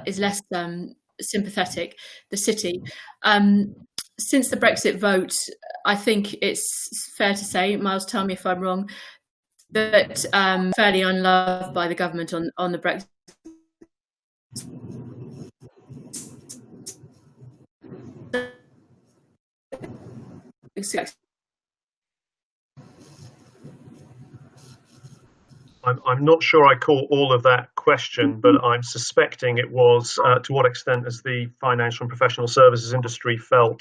is less sympathetic, the city. Since the Brexit vote, I think it's fair to say, Miles, tell me if I'm wrong, that fairly unloved by the government on the Brexit. I'm not sure I caught all of that question, but I'm suspecting it was to what extent has the financial and professional services industry felt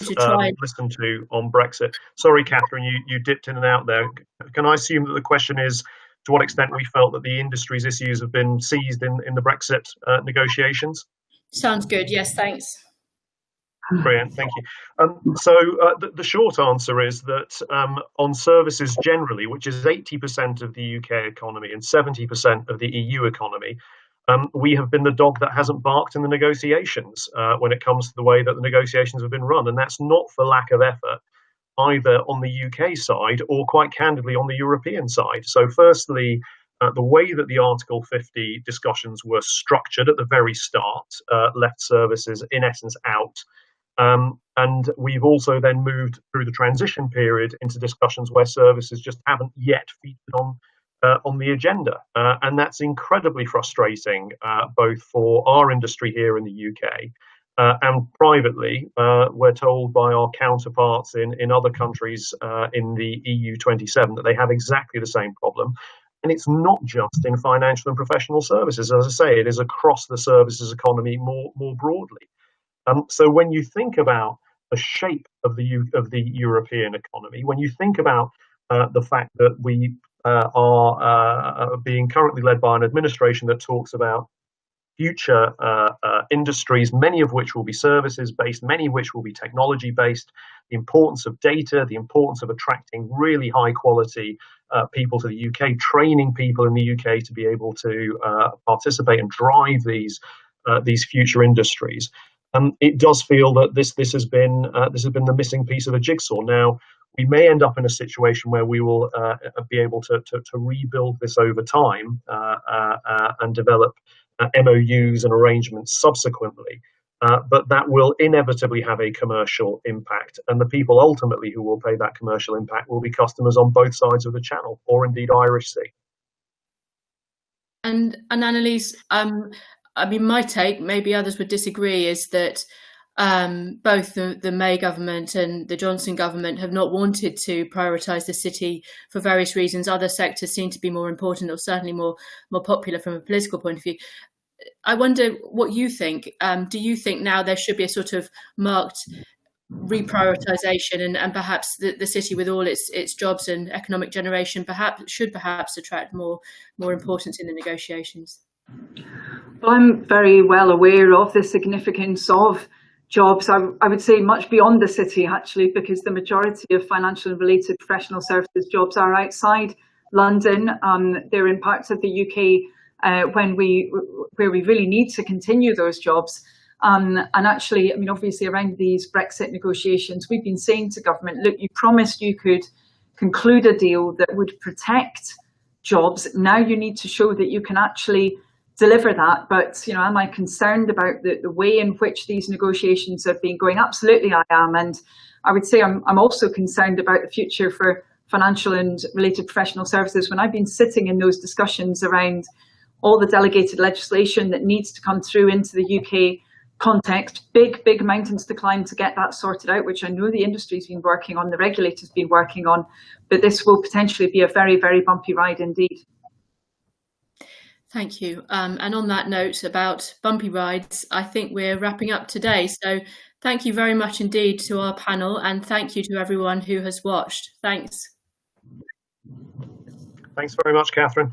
listened to on Brexit? Sorry, Katherine, you dipped in and out there. Can I assume that the question is to what extent we felt that the industry's issues have been seized in the Brexit negotiations? Sounds good. Yes, thanks. Brilliant, thank you. So the short answer is that on services generally, which is 80% of the UK economy and 70% of the EU economy, we have been the dog that hasn't barked in the negotiations when it comes to the way that the negotiations have been run. And that's not for lack of effort, either on the UK side or quite candidly on the European side. So firstly, the way that the Article 50 discussions were structured at the very start left services in essence out. And we've also then moved through the transition period into discussions where services just haven't yet featured on on the agenda, and that's incredibly frustrating, both for our industry here in the UK. And privately, we're told by our counterparts in other countries in the EU 27 that they have exactly the same problem. And it's not just in financial and professional services. As I say, it is across the services economy more broadly. So when you think about the shape of the European economy, when you think about the fact that we are being currently led by an administration that talks about future industries, many of which will be services based, many of which will be technology based, the importance of data, the importance of attracting really high quality people to the UK, training people in the UK to be able to participate and drive these future industries. It does feel that this has been the missing piece of the jigsaw. Now, we may end up in a situation where we will be able to rebuild this over time and develop MOUs and arrangements subsequently, but that will inevitably have a commercial impact, and the people ultimately who will pay that commercial impact will be customers on both sides of the Channel, or indeed Irish Sea. And Anneliese, I mean, my take, maybe others would disagree, is that both the May government and the Johnson government have not wanted to prioritise the city for various reasons. Other sectors seem to be more important, or certainly more popular from a political point of view. I wonder what you think. Do you think now there should be a sort of marked reprioritisation, and perhaps the city, with all its jobs and economic generation, should attract more importance in the negotiations? Well, I'm very well aware of the significance of jobs. I would say much beyond the city, actually, because the majority of financial and related professional services jobs are outside London. They're in parts of the UK where we really need to continue those jobs. And actually, I mean, obviously, around these Brexit negotiations, we've been saying to government, look, you promised you could conclude a deal that would protect jobs. Now you need to show that you can actually deliver that. But, you know, am I concerned about the way in which these negotiations have been going? Absolutely, I am. And I would say I'm also concerned about the future for financial and related professional services. When I've been sitting in those discussions around all the delegated legislation that needs to come through into the UK context, big mountains to climb to get that sorted out, which I know the industry's been working on, the regulator's been working on, but this will potentially be a very, very bumpy ride indeed. Thank you. And on that note about bumpy rides, I think we're wrapping up today. So thank you very much indeed to our panel, and thank you to everyone who has watched. Thanks. Thanks very much, Katherine.